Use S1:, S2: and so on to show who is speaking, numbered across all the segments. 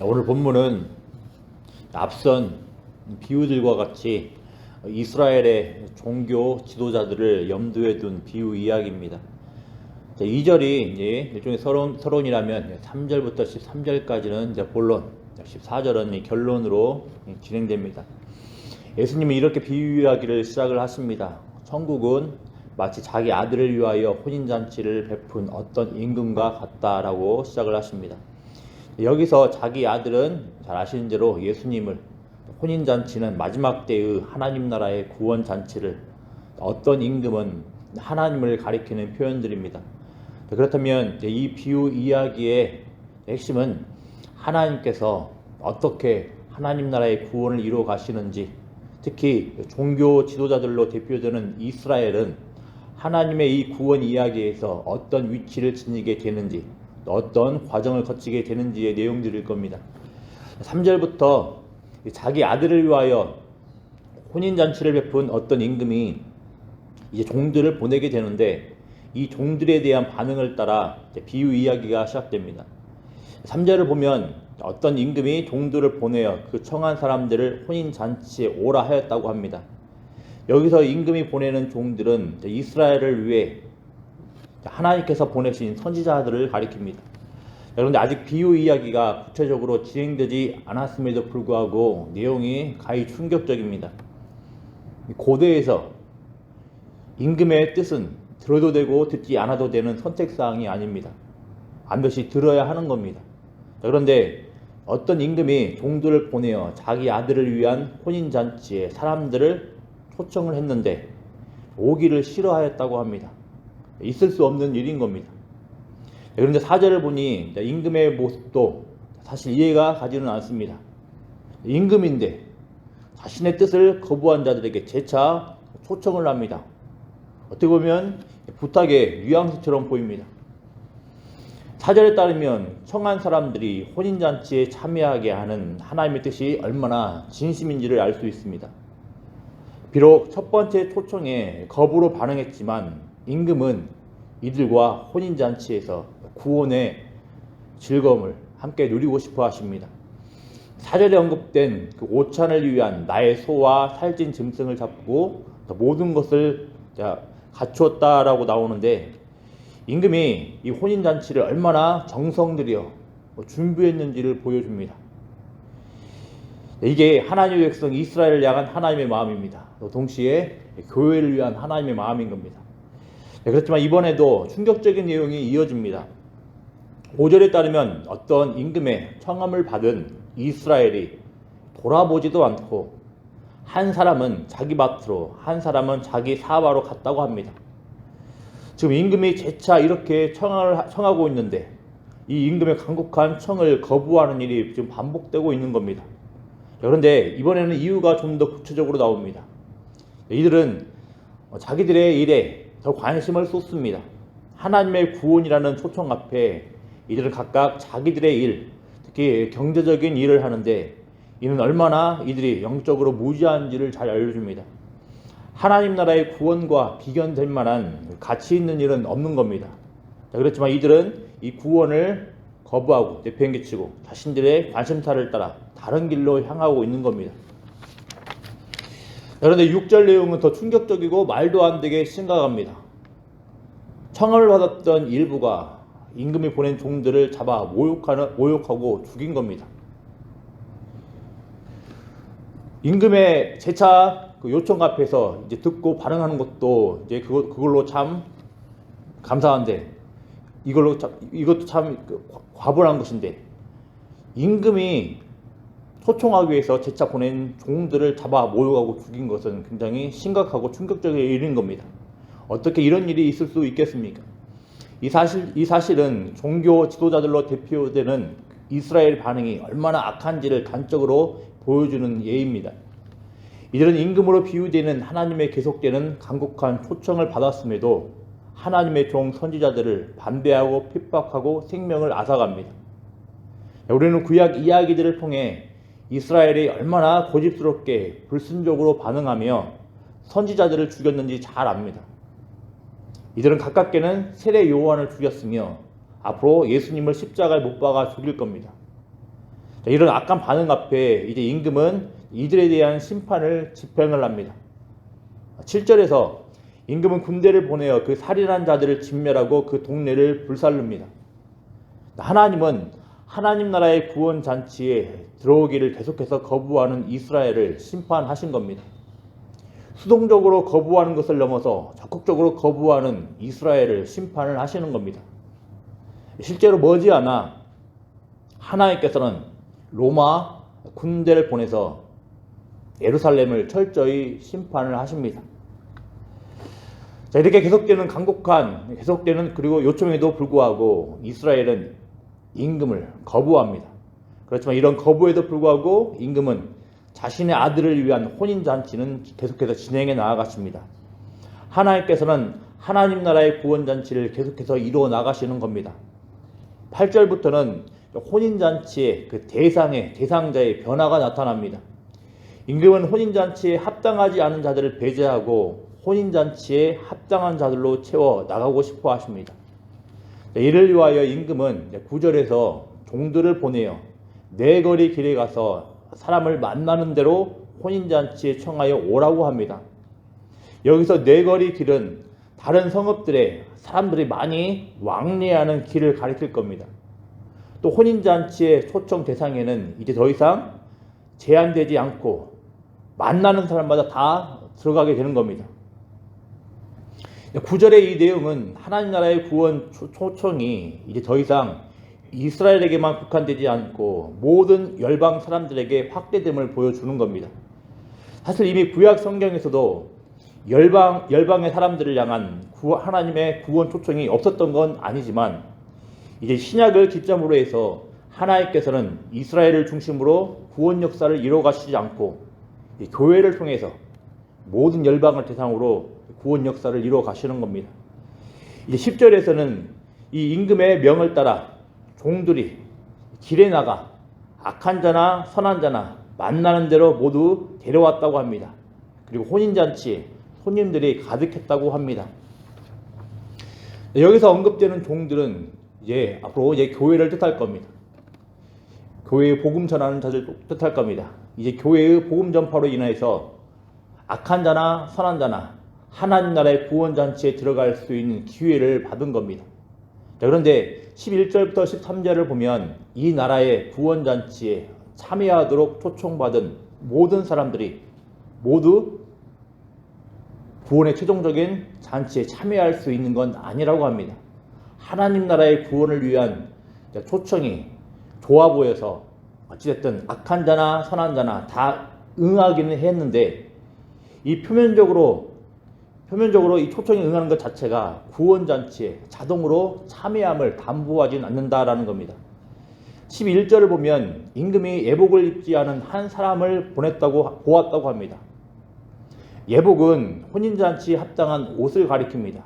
S1: 오늘 본문은 앞선 비유들과 같이 이스라엘의 종교 지도자들을 염두에 둔 비유 이야기입니다. 2절이 이제 일종의 서론이라면 3절부터 13절까지는 이제 본론, 14절은 결론으로 진행됩니다. 예수님이 이렇게 비유 이야기를 시작을 하십니다. 천국은 마치 자기 아들을 위하여 혼인잔치를 베푼 어떤 임금과 같다라고 시작을 하십니다. 여기서 자기 아들은 잘 아시는 대로 예수님을, 혼인잔치는 마지막 때의 하나님 나라의 구원잔치를, 어떤 임금은 하나님을 가리키는 표현들입니다. 그렇다면 이 비유 이야기의 핵심은 하나님께서 어떻게 하나님 나라의 구원을 이루어 가시는지, 특히 종교 지도자들로 대표되는 이스라엘은 하나님의 이 구원 이야기에서 어떤 위치를 지니게 되는지, 어떤 과정을 거치게 되는지의 내용들일 겁니다. 3절부터 자기 아들을 위하여 혼인잔치를 베푼 어떤 임금이 이제 종들을 보내게 되는데, 이 종들에 대한 반응을 따라 비유 이야기가 시작됩니다. 3절을 보면 어떤 임금이 종들을 보내어 그 청한 사람들을 혼인잔치에 오라 하였다고 합니다. 여기서 임금이 보내는 종들은 이스라엘을 위해 하나님께서 보내신 선지자들을 가리킵니다. 그런데 아직 비유 이야기가 구체적으로 진행되지 않았음에도 불구하고 내용이 가히 충격적입니다. 고대에서 임금의 뜻은 들어도 되고 듣지 않아도 되는 선택사항이 아닙니다. 반드시 들어야 하는 겁니다. 그런데 어떤 임금이 종들을 보내어 자기 아들을 위한 혼인잔치에 사람들을 초청을 했는데 오기를 싫어하였다고 합니다. 있을 수 없는 일인 겁니다. 그런데 4절을 보니 임금의 모습도 사실 이해가 가지는 않습니다. 임금인데 자신의 뜻을 거부한 자들에게 재차 초청을 합니다. 어떻게 보면 부탁의 뉘앙스처럼 보입니다. 4절에 따르면 청한 사람들이 혼인잔치에 참여하게 하는 하나님의 뜻이 얼마나 진심인지를 알 수 있습니다. 비록 첫 번째 초청에 거부로 반응했지만 임금은 이들과 혼인잔치에서 구원의 즐거움을 함께 누리고 싶어 하십니다. 4절에 언급된 그 오찬을 위한 나의 소와 살찐 짐승을 잡고 모든 것을 갖추었다라고 나오는데, 임금이 이 혼인잔치를 얼마나 정성 들여 준비했는지를 보여줍니다. 이게 하나님의 백성 이스라엘을 향한 하나님의 마음입니다. 동시에 교회를 위한 하나님의 마음인 겁니다. 그렇지만 이번에도 충격적인 내용이 이어집니다. 5절에 따르면 어떤 임금의 청함을 받은 이스라엘이 돌아보지도 않고 한 사람은 자기 밭으로, 한 사람은 자기 사바로 갔다고 합니다. 지금 임금이 재차 이렇게 청하고 있는데 이 임금의 간곡한 청을 거부하는 일이 지금 반복되고 있는 겁니다. 그런데 이번에는 이유가 좀 더 구체적으로 나옵니다. 이들은 자기들의 일에 더 관심을 쏟습니다. 하나님의 구원이라는 초청 앞에 이들은 각각 자기들의 일, 특히 경제적인 일을 하는데, 이는 얼마나 이들이 영적으로 무지한지를 잘 알려줍니다. 하나님 나라의 구원과 비견될 만한 가치 있는 일은 없는 겁니다. 그렇지만 이들은 이 구원을 거부하고 내팽개치고 자신들의 관심사를 따라 다른 길로 향하고 있는 겁니다. 그런데 6절 내용은 더 충격적이고 말도 안 되게 심각합니다. 청함을 받았던 일부가 임금이 보낸 종들을 잡아 모욕하고 죽인 겁니다. 임금의 재차 그 요청 앞에서 이제 듣고 반응하는 것도 이제 그걸로 참 감사한데, 이것도 참 과분한 것인데, 임금이 초청하기 위해서 재차 보낸 종들을 잡아 모욕하고 죽인 것은 굉장히 심각하고 충격적인 일인 겁니다. 어떻게 이런 일이 있을 수 있겠습니까? 이 사실은 종교 지도자들로 대표되는 이스라엘 반응이 얼마나 악한지를 단적으로 보여주는 예입니다. 이들은 임금으로 비유되는 하나님의 계속되는 간곡한 초청을 받았음에도 하나님의 종 선지자들을 반대하고 핍박하고 생명을 앗아갑니다. 우리는 구약 이야기들을 통해 이스라엘이 얼마나 고집스럽게 불순종으로 반응하며 선지자들을 죽였는지 잘 압니다. 이들은 가깝게는 세례 요한을 죽였으며 앞으로 예수님을 십자가에 못 박아 죽일 겁니다. 이런 악한 반응 앞에 이제 임금은 이들에 대한 심판을 집행을 합니다. 7절에서 임금은 군대를 보내어 그 살인한 자들을 진멸하고 그 동네를 불살릅니다. 하나님은 하나님 나라의 구원 잔치에 들어오기를 계속해서 거부하는 이스라엘을 심판하신 겁니다. 수동적으로 거부하는 것을 넘어서 적극적으로 거부하는 이스라엘을 심판을 하시는 겁니다. 실제로 머지않아 하나님께서는 로마 군대를 보내서 예루살렘을 철저히 심판을 하십니다. 자, 이렇게 계속되는 그리고 요청에도 불구하고 이스라엘은 임금을 거부합니다. 그렇지만 이런 거부에도 불구하고 임금은 자신의 아들을 위한 혼인잔치는 계속해서 진행해 나아갔습니다. 하나님께서는 하나님 나라의 구원잔치를 계속해서 이루어 나가시는 겁니다. 8절부터는 혼인잔치의 그 대상자의 변화가 나타납니다. 임금은 혼인잔치에 합당하지 않은 자들을 배제하고 혼인잔치에 합당한 자들로 채워 나가고 싶어 하십니다. 이를 위하여 임금은 9절에서 종들을 보내어 네거리 길에 가서 사람을 만나는 대로 혼인잔치에 청하여 오라고 합니다. 여기서 네거리 길은 다른 성읍들에 사람들이 많이 왕래하는 길을 가리킬 겁니다. 또 혼인잔치의 초청 대상에는 이제 더 이상 제한되지 않고 만나는 사람마다 다 들어가게 되는 겁니다. 9절의 이 내용은 하나님 나라의 구원 초청이 이제 더 이상 이스라엘에게만 국한되지 않고 모든 열방 사람들에게 확대됨을 보여주는 겁니다. 사실 이미 구약 성경에서도 열방의 사람들을 향한 하나님의 구원 초청이 없었던 건 아니지만 이제 신약을 기점으로 해서 하나님께서는 이스라엘을 중심으로 구원 역사를 이루어가시지 않고 교회를 통해서 모든 열방을 대상으로 구원 역사를 이루어 가시는 겁니다. 이제 10절에서는 이 임금의 명을 따라 종들이 길에 나가 악한 자나 선한 자나 만나는 대로 모두 데려왔다고 합니다. 그리고 혼인잔치에 손님들이 가득했다고 합니다. 여기서 언급되는 종들은 앞으로 교회를 뜻할 겁니다. 교회의 복음 전하는 자들 뜻할 겁니다. 이제 교회의 복음 전파로 인해서 악한 자나 선한 자나 하나님 나라의 구원잔치에 들어갈 수 있는 기회를 받은 겁니다. 자, 그런데 11절부터 13절을 보면 이 나라의 구원잔치에 참여하도록 초청받은 모든 사람들이 모두 구원의 최종적인 잔치에 참여할 수 있는 건 아니라고 합니다. 하나님 나라의 구원을 위한 초청이 좋아 보여서 어찌됐든 악한 자나 선한 자나 다 응하기는 했는데 이 표면적으로 이 초청에 응하는 것 자체가 구원잔치에 자동으로 참여함을 담보하지는 않는다라는 겁니다. 11절을 보면 임금이 예복을 입지 않은 한 사람을 보았다고 합니다. 예복은 혼인잔치에 합당한 옷을 가리킵니다.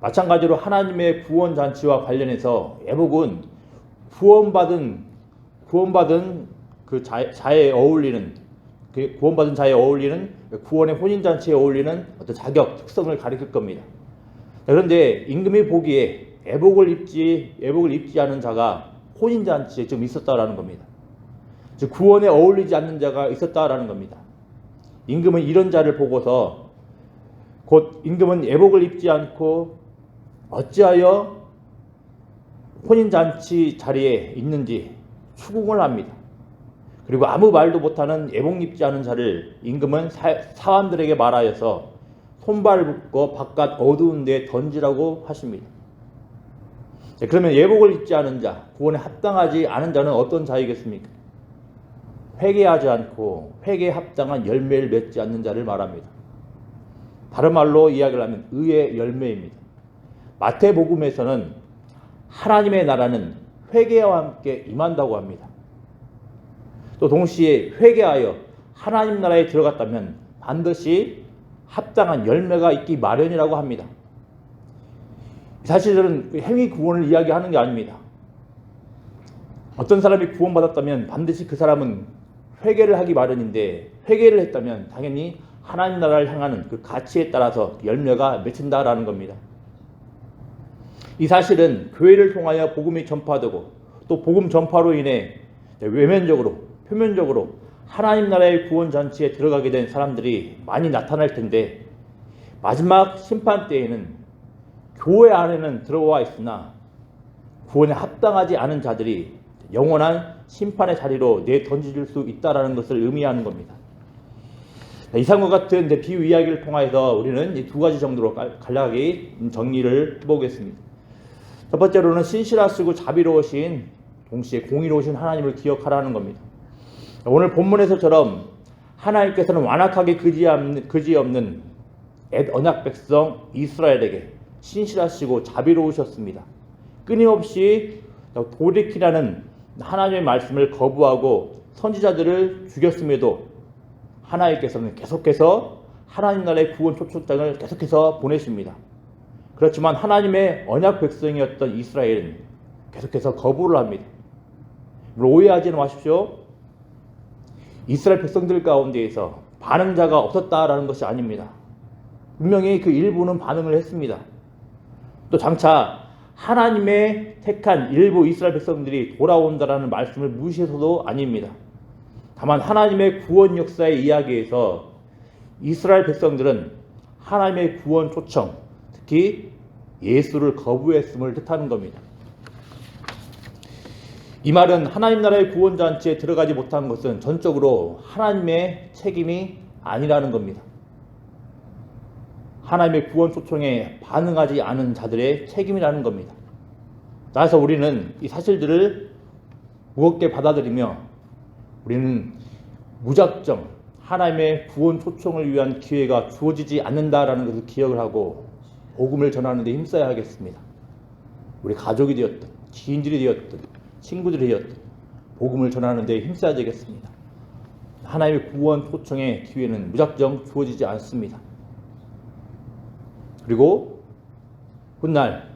S1: 마찬가지로 하나님의 구원잔치와 관련해서 예복은 구원받은 그 자에 어울리는 구원의 혼인잔치에 어울리는 어떤 자격, 특성을 가리킬 겁니다. 그런데 임금이 보기에 예복을 입지 않은 자가 혼인잔치에 좀 있었다라는 겁니다. 즉 구원에 어울리지 않는 자가 있었다라는 겁니다. 임금은 이런 자를 보고서 곧 임금은 예복을 입지 않고 어찌하여 혼인잔치 자리에 있는지 추궁을 합니다. 그리고 아무 말도 못하는 예복 입지 않은 자를 임금은 사람들에게 말하여서 손발을 묶어 바깥 어두운 데에 던지라고 하십니다. 그러면 예복을 입지 않은 자, 구원에 합당하지 않은 자는 어떤 자이겠습니까? 회개하지 않고 회개에 합당한 열매를 맺지 않는 자를 말합니다. 다른 말로 이야기를 하면 의의 열매입니다. 마태복음에서는 하나님의 나라는 회개와 함께 임한다고 합니다. 또 동시에 회개하여 하나님 나라에 들어갔다면 반드시 합당한 열매가 있기 마련이라고 합니다. 사실은 행위 구원을 이야기하는 게 아닙니다. 어떤 사람이 구원받았다면 반드시 그 사람은 회개를 하기 마련인데 회개를 했다면 당연히 하나님 나라를 향하는 그 가치에 따라서 열매가 맺힌다라는 겁니다. 이 사실은 교회를 통하여 복음이 전파되고 또 복음 전파로 인해 외면적으로, 표면적으로 하나님 나라의 구원 잔치에 들어가게 된 사람들이 많이 나타날 텐데, 마지막 심판 때에는 교회 안에는 들어와 있으나 구원에 합당하지 않은 자들이 영원한 심판의 자리로 내던질 수 있다는 것을 의미하는 겁니다. 이상과 같은 비유 이야기를 통해서 우리는 이 두 가지 정도로 간략하게 정리를 해보겠습니다. 첫 번째로는 신실하시고 자비로우신, 동시에 공의로우신 하나님을 기억하라는 겁니다. 오늘 본문에서처럼 하나님께서는 완악하게 그지없는 언약 백성 이스라엘에게 신실하시고 자비로우셨습니다. 끊임없이 돌이키라는 하나님의 말씀을 거부하고 선지자들을 죽였음에도 하나님께서는 계속해서 하나님 나라의 구원 초청장을 계속해서 보내십니다. 그렇지만 하나님의 언약 백성이었던 이스라엘은 계속해서 거부를 합니다. 오해하지 마십시오. 이스라엘 백성들 가운데에서 반응자가 없었다라는 것이 아닙니다. 분명히 그 일부는 반응을 했습니다. 또 장차 하나님의 택한 일부 이스라엘 백성들이 돌아온다라는 말씀을 무시해서도 아닙니다. 다만 하나님의 구원 역사의 이야기에서 이스라엘 백성들은 하나님의 구원 초청, 특히 예수를 거부했음을 뜻하는 겁니다. 이 말은 하나님 나라의 구원 잔치에 들어가지 못한 것은 전적으로 하나님의 책임이 아니라는 겁니다. 하나님의 구원 초청에 반응하지 않은 자들의 책임이라는 겁니다. 따라서 우리는 이 사실들을 무겁게 받아들이며 우리는 무작정 하나님의 구원 초청을 위한 기회가 주어지지 않는다라는 것을 기억을 하고 복음을 전하는 데 힘써야 하겠습니다. 우리 가족이 되었든 지인들이 되었든 친구들이 되었든 복음을 전하는 데 힘써야 되겠습니다. 하나님의 구원 초청의 기회는 무작정 주어지지 않습니다. 그리고 훗날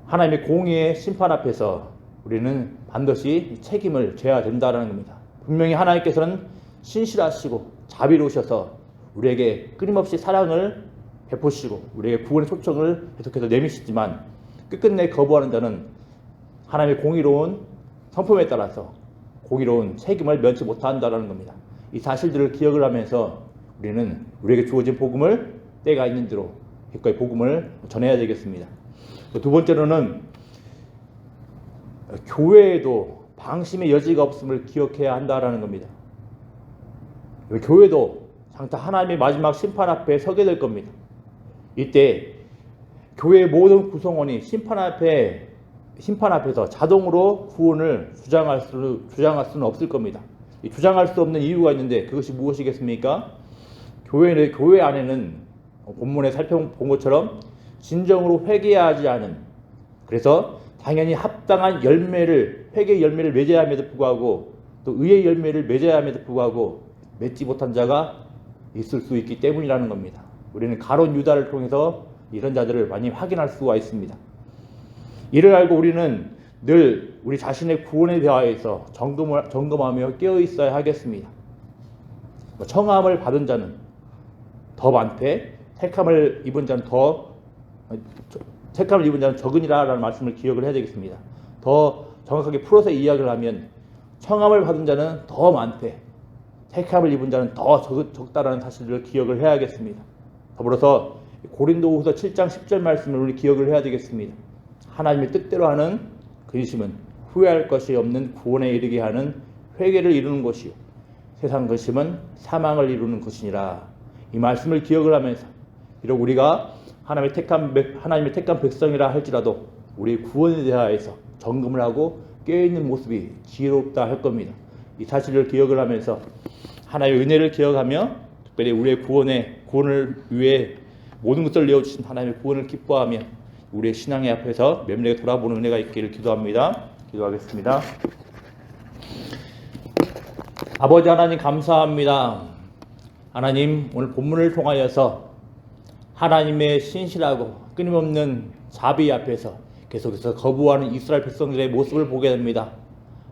S1: 하나님의 공의의 심판 앞에서 우리는 반드시 책임을 져야 된다는 겁니다. 분명히 하나님께서는 신실하시고 자비로우셔서 우리에게 끊임없이 사랑을 베푸시고 우리에게 구원의 초청을 계속해서 내미시지만 끝끝내 거부하는 자는 하나님의 공의로운 성품에 따라서 공의로운 책임을 면치 못한다는 겁니다. 이 사실들을 기억을 하면서 우리는 우리에게 주어진 복음을 때가 있는 대로 기꺼이 복음을 전해야 되겠습니다. 두 번째로는 교회에도 방심의 여지가 없음을 기억해야 한다는 겁니다. 교회도 장차 하나님의 마지막 심판 앞에 서게 될 겁니다. 이때 교회의 모든 구성원이 심판 앞에서 자동으로 구원을 주장할 수는 없을 겁니다. 주장할 수 없는 이유가 있는데 그것이 무엇이겠습니까? 교회 안에는 본문에 살펴본 것처럼 진정으로 회개하지 않은, 그래서 당연히 합당한 회개의 열매를 맺어야 함에도 불구하고 또 의의 열매를 맺어야 함에도 불구하고 맺지 못한 자가 있을 수 있기 때문이라는 겁니다. 우리는 가론 유다를 통해서 이런 자들을 많이 확인할 수가 있습니다. 이를 알고 우리는 늘 우리 자신의 구원에 대하여서 점검하며 깨어 있어야 하겠습니다. 청함을 받은 자는 더 많되 택함을 입은 자는 적으니라라는 말씀을 기억을 해야 되겠습니다. 더 정확하게 풀어서 이야기를 하면 청함을 받은 자는 더 많되 택함을 입은 자는 더 적다라는 사실을 기억을 해야겠습니다. 더불어서 고린도후서 7장 10절 말씀을 우리 기억을 해야 되겠습니다. 하나님의 뜻대로 하는 근심은 후회할 것이 없는 구원에 이르게 하는 회개를 이루는 것이요 세상 근심은 사망을 이루는 것이니라. 이 말씀을 기억을 하면서 비록 우리가 하나님의 택한 백성이라 할지라도 우리의 구원에 대하여서 점검을 하고 깨어있는 모습이 지혜롭다 할 겁니다. 이 사실을 기억을 하면서 하나님의 은혜를 기억하며 특별히 우리의 구원을 위해 모든 것을 내어주신 하나님의 구원을 기뻐하며 우리의 신앙의 앞에서 면밀하게 돌아보는 은혜가 있기를 기도합니다. 기도하겠습니다. 아버지 하나님 감사합니다. 하나님 오늘 본문을 통하여서 하나님의 신실하고 끊임없는 자비 앞에서 계속해서 거부하는 이스라엘 백성들의 모습을 보게 됩니다.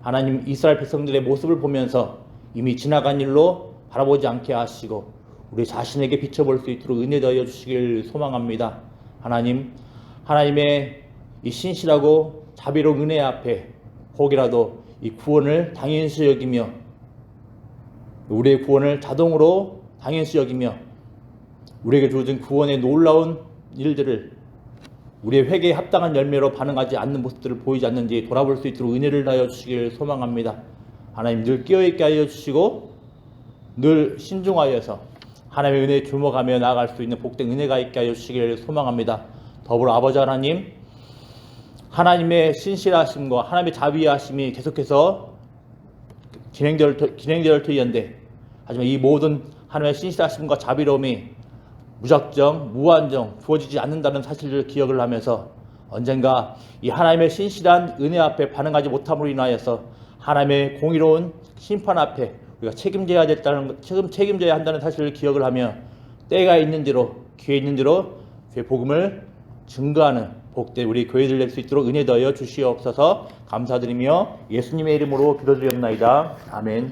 S1: 하나님 이스라엘 백성들의 모습을 보면서 이미 지나간 일로 바라보지 않게 하시고 우리 자신에게 비춰볼 수 있도록 은혜 더하여 주시길 소망합니다. 하나님의 이 신실하고 자비로운 은혜 앞에 혹이라도 이 구원을 당연시 여기며 우리의 구원을 자동으로 당연시 여기며 우리에게 주어진 구원의 놀라운 일들을 우리의 회개에 합당한 열매로 반응하지 않는 모습들을 보이지 않는지 돌아볼 수 있도록 은혜를 다하여 주시길 소망합니다. 하나님 늘 깨어있게 하여 주시고 늘 신중하여서 하나님의 은혜에 주목하며 나아갈 수 있는 복된 은혜가 있게 하여 주시길 소망합니다. 더불어 아버지 하나님, 하나님의 신실하심과 하나님의 자비하심이 계속해서 진행될 터이언데, 하지만 이 모든 하나님의 신실하심과 자비로움이 무작정 무한정 주어지지 않는다는 사실을 기억을 하면서 언젠가 이 하나님의 신실한 은혜 앞에 반응하지 못함으로 인하여서 하나님의 공의로운 심판 앞에 우리가 책임져야 한다는 사실을 기억을 하며 때가 있는대로 기회 있는대로 복음을 증거하는 복된 우리 교회들 될 수 있도록 은혜 더하여 주시옵소서. 감사드리며 예수님의 이름으로 기도드리옵나이다. 아멘.